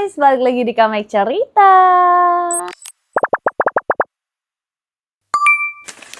guys, balik lagi di Kamek Cerita.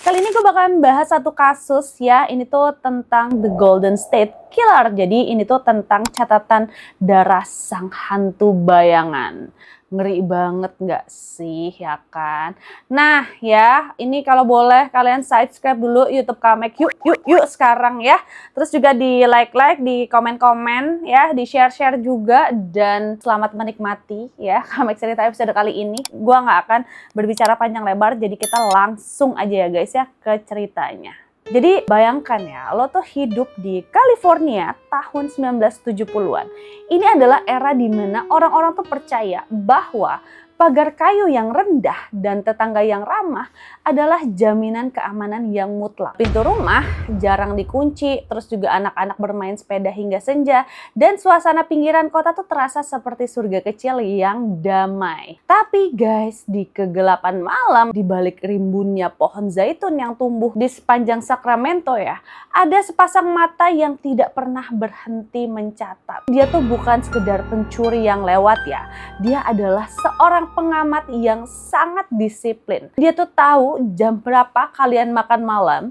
Kali ini gue bakalan bahas satu kasus ya. Ini tuh tentang The Golden State Killer. Jadi ini tuh tentang catatan darah sang hantu bayangan. Ngeri banget nggak sih, ya kan? Nah ya, ini kalau boleh kalian subscribe dulu YouTube Kamek. Yuk sekarang ya. Terus juga di like, di komen-komen ya, di share juga. Dan selamat menikmati ya Kamek Cerita episode kali ini. Gua nggak akan berbicara panjang lebar, jadi kita langsung aja ya guys ya ke ceritanya. Jadi bayangkan ya, lo tuh hidup di California tahun 1970-an. Ini adalah era di mana orang-orang tuh percaya bahwa pagar kayu yang rendah dan tetangga yang ramah adalah jaminan keamanan yang mutlak. Pintu rumah jarang dikunci, terus juga anak-anak bermain sepeda hingga senja, dan suasana pinggiran kota tuh terasa seperti surga kecil yang damai. Tapi guys, di kegelapan malam, di balik rimbunnya pohon zaitun yang tumbuh di sepanjang Sacramento ya, ada sepasang mata yang tidak pernah berhenti mencatat. Dia tuh bukan sekedar pencuri yang lewat ya, dia adalah seorang pengamat yang sangat disiplin. Dia tuh tahu jam berapa kalian makan malam.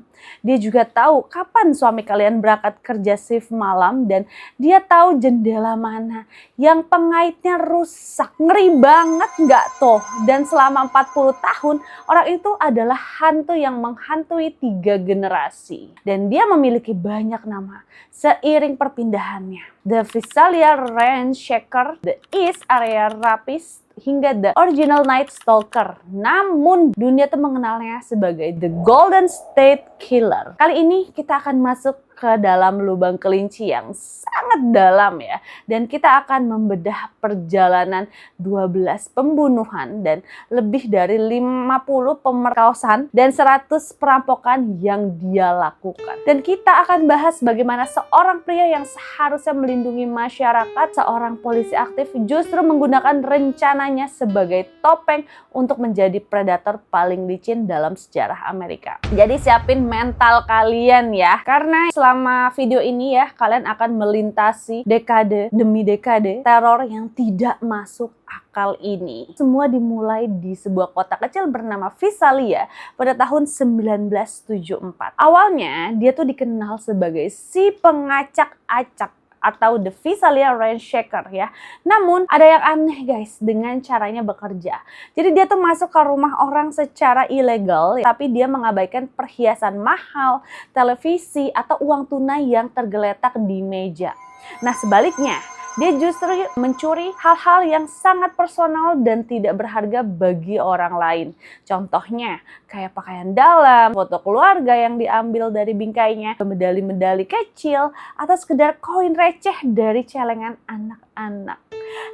Dia juga tahu kapan suami kalian berangkat kerja shift malam, dan dia tahu jendela mana yang pengaitnya rusak. Ngeri banget nggak tuh? Dan selama 40 tahun, orang itu adalah hantu yang menghantui 3 generasi. Dan dia memiliki banyak nama seiring perpindahannya. The Visalia Ranch Shaker, The East Area Rapist, hingga The Original Night Stalker. Namun dunia tuh mengenalnya sebagai The Golden State Killer. Kali ini kita akan masuk ke dalam lubang kelinci yang sangat dalam ya. Dan kita akan membedah perjalanan 12 pembunuhan dan lebih dari 50 pemerkosaan dan 100 perampokan yang dia lakukan. Dan kita akan bahas bagaimana seorang pria yang seharusnya melindungi masyarakat, seorang polisi aktif, justru menggunakan rencananya sebagai topeng untuk menjadi predator paling licin dalam sejarah Amerika. Jadi siapin mental kalian ya, karena selama video ini ya, kalian akan melintasi dekade demi dekade teror yang tidak masuk akal ini. Semua dimulai di sebuah kota kecil bernama Visalia pada tahun 1974. Awalnya dia tuh dikenal sebagai si pengacak-acak atau The Visalia Ranch Shaker ya. Namun ada yang aneh guys dengan caranya bekerja. Jadi dia tuh masuk ke rumah orang secara ilegal, tapi dia mengabaikan perhiasan mahal, televisi, atau uang tunai yang tergeletak di meja. Nah sebaliknya, dia justru mencuri hal-hal yang sangat personal dan tidak berharga bagi orang lain. Contohnya kayak pakaian dalam, foto keluarga yang diambil dari bingkainya, medali-medali kecil, atau sekedar koin receh dari celengan anak-anak.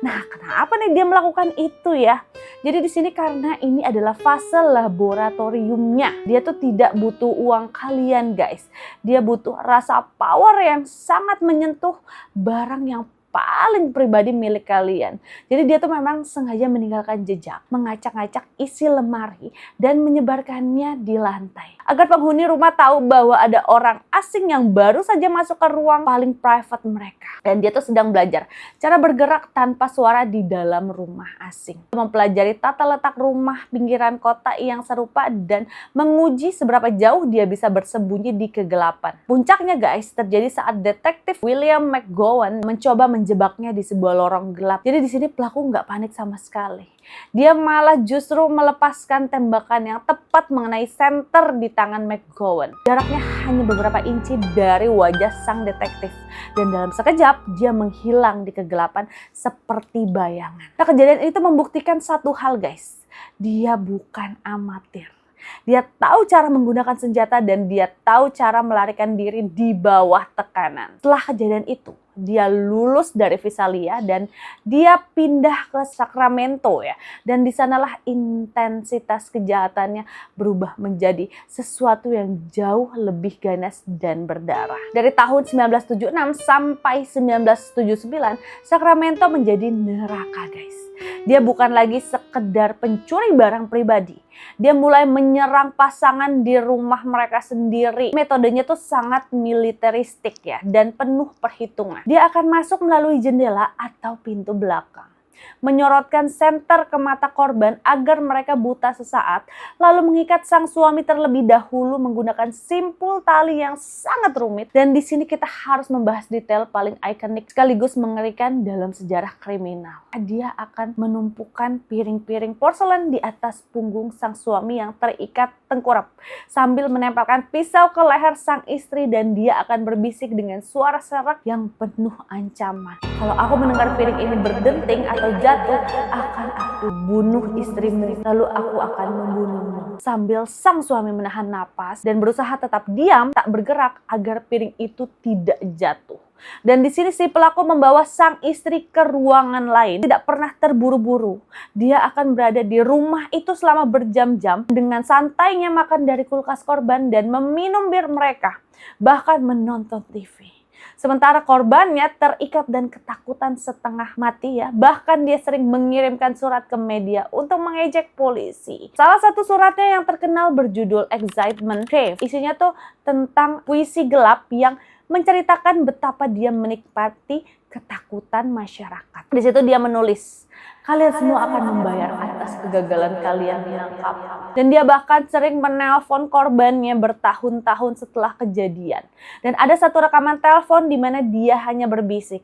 Nah, kenapa nih dia melakukan itu ya? Jadi di sini karena ini adalah fase laboratoriumnya. Dia tuh tidak butuh uang kalian guys. Dia butuh rasa power yang sangat menyentuh barang yang paling pribadi milik kalian. Jadi dia tuh memang sengaja meninggalkan jejak, mengacak-ngacak isi lemari dan menyebarkannya di lantai. Agar penghuni rumah tahu bahwa ada orang asing yang baru saja masuk ke ruang paling private mereka. Dan dia tuh sedang belajar cara bergerak tanpa suara di dalam rumah asing. Mempelajari tata letak rumah pinggiran kota yang serupa dan menguji seberapa jauh dia bisa bersembunyi di kegelapan. Puncaknya guys terjadi saat detektif William McGowan mencoba menjebaknya di sebuah lorong gelap. Jadi di sini pelaku nggak panik sama sekali. Dia malah justru melepaskan tembakan yang tepat mengenai senter di tangan McGowan. Jaraknya hanya beberapa inci dari wajah sang detektif. Dan dalam sekejap dia menghilang di kegelapan seperti bayangan. Nah kejadian itu membuktikan satu hal guys. Dia bukan amatir. Dia tahu cara menggunakan senjata dan dia tahu cara melarikan diri di bawah tekanan. Setelah kejadian itu, dia lulus dari Visalia dan dia pindah ke Sacramento ya. Dan di sanalah intensitas kejahatannya berubah menjadi sesuatu yang jauh lebih ganas dan berdarah. Dari tahun 1976 sampai 1979, Sacramento menjadi neraka guys. Dia bukan lagi sekedar pencuri barang pribadi. Dia mulai menyerang pasangan di rumah mereka sendiri. Metodenya tuh sangat militeristik ya dan penuh perhitungan. Dia akan masuk melalui jendela atau pintu belakang. menyorotkan senter ke mata korban agar mereka buta sesaat, lalu mengikat sang suami terlebih dahulu menggunakan simpul tali yang sangat rumit. Dan di sini kita harus membahas detail paling ikonik sekaligus mengerikan dalam sejarah kriminal. Dia akan menumpukan piring-piring porselen di atas punggung sang suami yang terikat tengkurap sambil menempelkan pisau ke leher sang istri, dan dia akan berbisik dengan suara serak yang penuh ancaman. Kalau aku mendengar piring ini berdenting atau jatuh, akan aku bunuh istrimu, lalu aku akan membunuhmu. Sambil sang suami menahan napas dan berusaha tetap diam, tak bergerak agar piring itu tidak jatuh. Dan di sini si pelaku membawa sang istri ke ruangan lain, tidak pernah terburu-buru. Dia akan berada di rumah itu selama berjam-jam dengan santainya makan dari kulkas korban dan meminum bir mereka, bahkan menonton TV. Sementara korbannya terikat dan ketakutan setengah mati ya. Bahkan dia sering mengirimkan surat ke media untuk mengejek polisi. Salah satu suratnya yang terkenal berjudul Excitement Cave. Isinya tuh tentang puisi gelap yang menceritakan betapa dia menikmati ketakutan masyarakat. Di situ dia menulis, kalian semua akan membayar atas kegagalan kalian menangkap. Dan dia bahkan sering menelpon korbannya bertahun-tahun setelah kejadian. Dan ada satu rekaman telepon di mana dia hanya berbisik,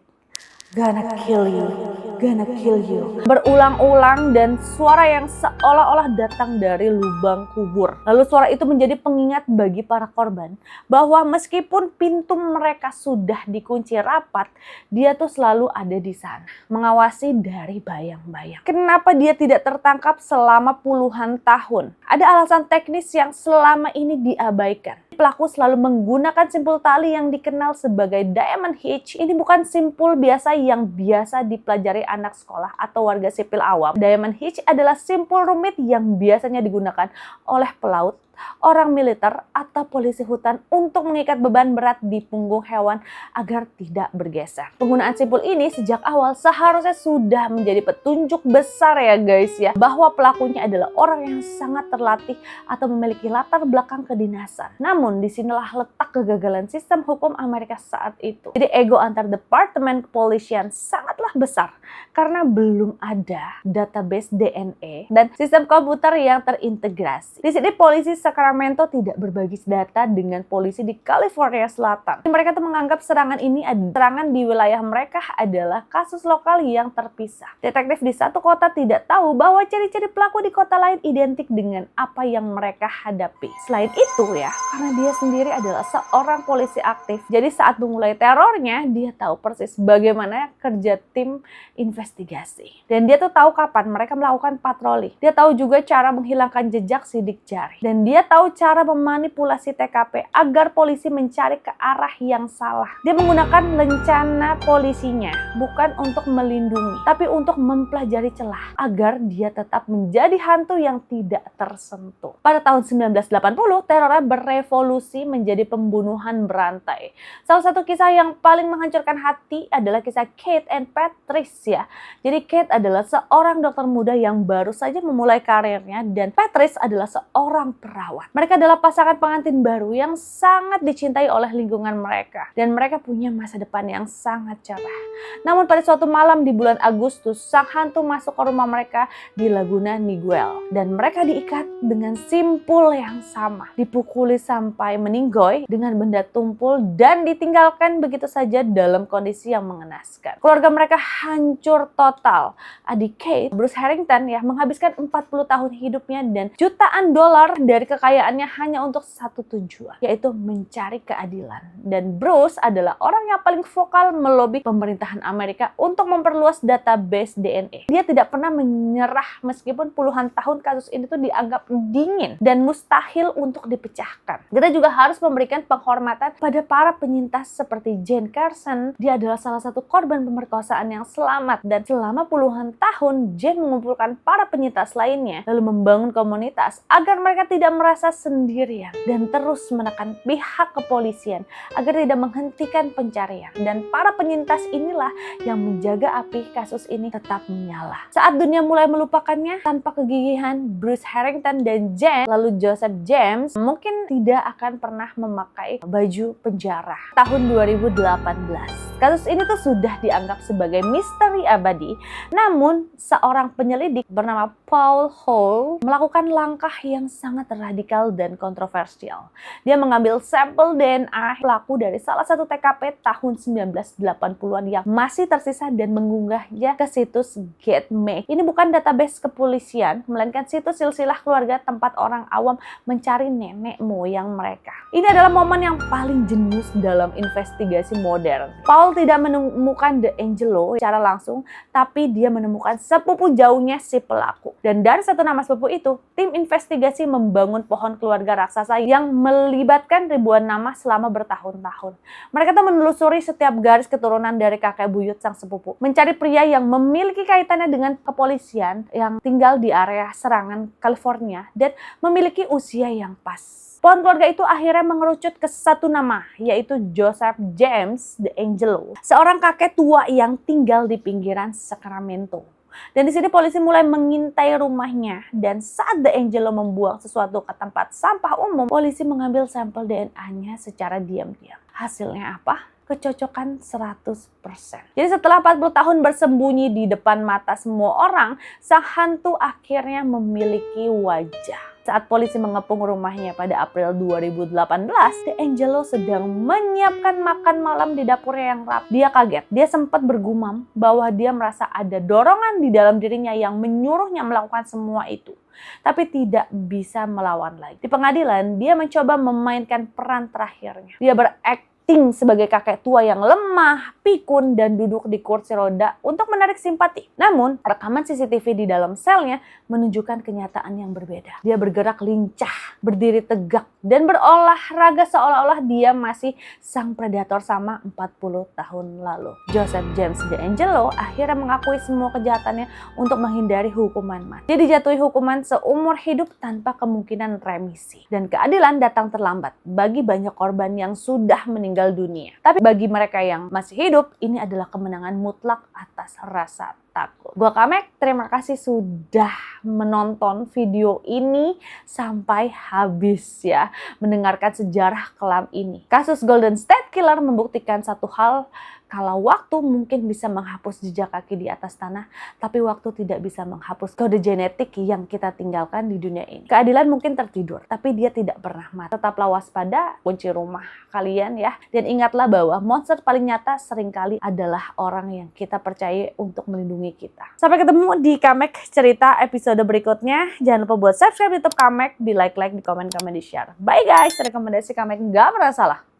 gonna kill you, gonna kill you, berulang-ulang, dan suara yang seolah-olah datang dari lubang kubur. Lalu suara itu menjadi pengingat bagi para korban bahwa meskipun pintu mereka sudah dikunci rapat, dia tuh selalu ada di sana, mengawasi dari bayang-bayang. Kenapa dia tidak tertangkap selama puluhan tahun? Ada alasan teknis yang selama ini diabaikan. Pelaku selalu menggunakan simpul tali yang dikenal sebagai diamond hitch. Ini bukan simpul biasa yang biasa dipelajari anak sekolah atau warga sipil awam. Diamond hitch adalah simpul rumit yang biasanya digunakan oleh pelaut, orang militer, atau polisi hutan untuk mengikat beban berat di punggung hewan agar tidak bergeser. Penggunaan simpul ini sejak awal seharusnya sudah menjadi petunjuk besar ya guys ya, bahwa pelakunya adalah orang yang sangat terlatih atau memiliki latar belakang kedinasan. Namun disinilah letak kegagalan sistem hukum Amerika saat itu. Jadi ego antar departemen kepolisian sangatlah besar karena belum ada database DNA dan sistem komputer yang terintegrasi. Di sini polisi Sacramento tidak berbagi data dengan polisi di California Selatan. Mereka tuh menganggap serangan di wilayah mereka adalah kasus lokal yang terpisah. Detektif di satu kota tidak tahu bahwa ciri-ciri pelaku di kota lain identik dengan apa yang mereka hadapi. Selain itu ya, karena dia sendiri adalah seorang polisi aktif, jadi saat memulai terornya, dia tahu persis bagaimana kerja tim investigasi. Dan dia tuh tahu kapan mereka melakukan patroli. Dia tahu juga cara menghilangkan jejak sidik jari. Dan dia tahu cara memanipulasi TKP agar polisi mencari ke arah yang salah. Dia menggunakan lencana polisinya bukan untuk melindungi, tapi untuk mempelajari celah agar dia tetap menjadi hantu yang tidak tersentuh. Pada tahun 1980, terornya berevolusi menjadi pembunuhan berantai. Salah satu kisah yang paling menghancurkan hati adalah kisah Kate and Patrice ya. Jadi Kate adalah seorang dokter muda yang baru saja memulai karirnya dan Patrice adalah seorang perawat. Mereka adalah pasangan pengantin baru yang sangat dicintai oleh lingkungan mereka. Dan mereka punya masa depan yang sangat cerah. Namun pada suatu malam di bulan Agustus, sang hantu masuk ke rumah mereka di Laguna Niguel. Dan mereka diikat dengan simpul yang sama. Dipukuli sampai meninggoy dengan benda tumpul dan ditinggalkan begitu saja dalam kondisi yang mengenaskan. Keluarga mereka hancur total. Adik Kate, Bruce Harrington ya, menghabiskan 40 tahun hidupnya dan jutaan dolar dari kekayaannya hanya untuk satu tujuan, yaitu mencari keadilan. Dan Bruce adalah orang yang paling vokal melobi pemerintahan Amerika untuk memperluas database DNA. Dia tidak pernah menyerah meskipun puluhan tahun kasus ini tuh dianggap dingin dan mustahil untuk dipecahkan. Kita juga harus memberikan penghormatan pada para penyintas seperti Jane Carson. Dia adalah salah satu korban pemerkosaan yang selamat, dan selama puluhan tahun Jane mengumpulkan para penyintas lainnya lalu membangun komunitas agar mereka tidak merasa sendirian dan terus menekan pihak kepolisian agar tidak menghentikan pencarian. Dan para penyintas inilah yang menjaga api kasus ini tetap menyala. Saat dunia mulai melupakannya, tanpa kegigihan Bruce Harrington dan Jane, lalu Joseph James mungkin tidak akan pernah memakai baju penjara. Tahun 2018, kasus ini tuh sudah dianggap sebagai sebagai misteri abadi. Namun, seorang penyelidik bernama Paul Hall melakukan langkah yang sangat radikal dan kontroversial. Dia mengambil sampel DNA pelaku dari salah satu TKP tahun 1980-an yang masih tersisa dan mengunggahnya ke situs GetMe. Ini bukan database kepolisian, melainkan situs silsilah keluarga tempat orang awam mencari nenek moyang mereka. Ini adalah momen yang paling jenius dalam investigasi modern. Paul tidak menemukan DeAngelo secara langsung, tapi dia menemukan sepupu jauhnya si pelaku. Dan dari satu nama sepupu itu, tim investigasi membangun pohon keluarga raksasa yang melibatkan ribuan nama selama bertahun-tahun. Mereka tuh menelusuri setiap garis keturunan dari kakek buyut sang sepupu, mencari pria yang memiliki kaitannya dengan kepolisian yang tinggal di area serangan California dan memiliki usia yang pas. Pohon keluarga itu akhirnya mengerucut ke satu nama, yaitu Joseph James DeAngelo, seorang kakek tua yang tinggal di pinggiran Sacramento. Dan di sini polisi mulai mengintai rumahnya, dan saat DeAngelo membuang sesuatu ke tempat sampah umum, polisi mengambil sampel DNA-nya secara diam-diam. Hasilnya apa? Kecocokan 100%. Jadi setelah 40 tahun bersembunyi di depan mata semua orang, sang hantu akhirnya memiliki wajah. Saat polisi mengepung rumahnya pada April 2018, DeAngelo sedang menyiapkan makan malam di dapurnya yang rapi. Dia kaget. Dia sempat bergumam bahwa dia merasa ada dorongan di dalam dirinya yang menyuruhnya melakukan semua itu, tapi tidak bisa melawan lagi. Di pengadilan, dia mencoba memainkan peran terakhirnya. Dia berakting sebagai kakek tua yang lemah, pikun, dan duduk di kursi roda untuk menarik simpati. Namun, rekaman CCTV di dalam selnya menunjukkan kenyataan yang berbeda. Dia bergerak lincah, berdiri tegak, dan berolahraga seolah-olah dia masih sang predator sama 40 tahun lalu. Joseph James DeAngelo akhirnya mengakui semua kejahatannya untuk menghindari hukuman mati. Dia dijatuhi hukuman seumur hidup tanpa kemungkinan remisi. Dan keadilan datang terlambat bagi banyak korban yang sudah meninggal dunia. Tapi bagi mereka yang masih hidup, ini adalah kemenangan mutlak atas rasa takut. Gua Kamek, terima kasih sudah menonton video ini sampai habis ya, mendengarkan sejarah kelam ini. Kasus Golden State Killer membuktikan satu hal, kalau waktu mungkin bisa menghapus jejak kaki di atas tanah, tapi waktu tidak bisa menghapus kode genetik yang kita tinggalkan di dunia ini. Keadilan mungkin tertidur, tapi dia tidak pernah mati. Tetaplah waspada, kunci rumah kalian ya. Dan ingatlah bahwa monster paling nyata seringkali adalah orang yang kita percaya untuk melindungi kita. Sampai ketemu di Kamek cerita episode berikutnya. Jangan lupa buat subscribe YouTube Kamek, di like, di komen, di share. Bye guys, rekomendasi Kamek nggak pernah salah.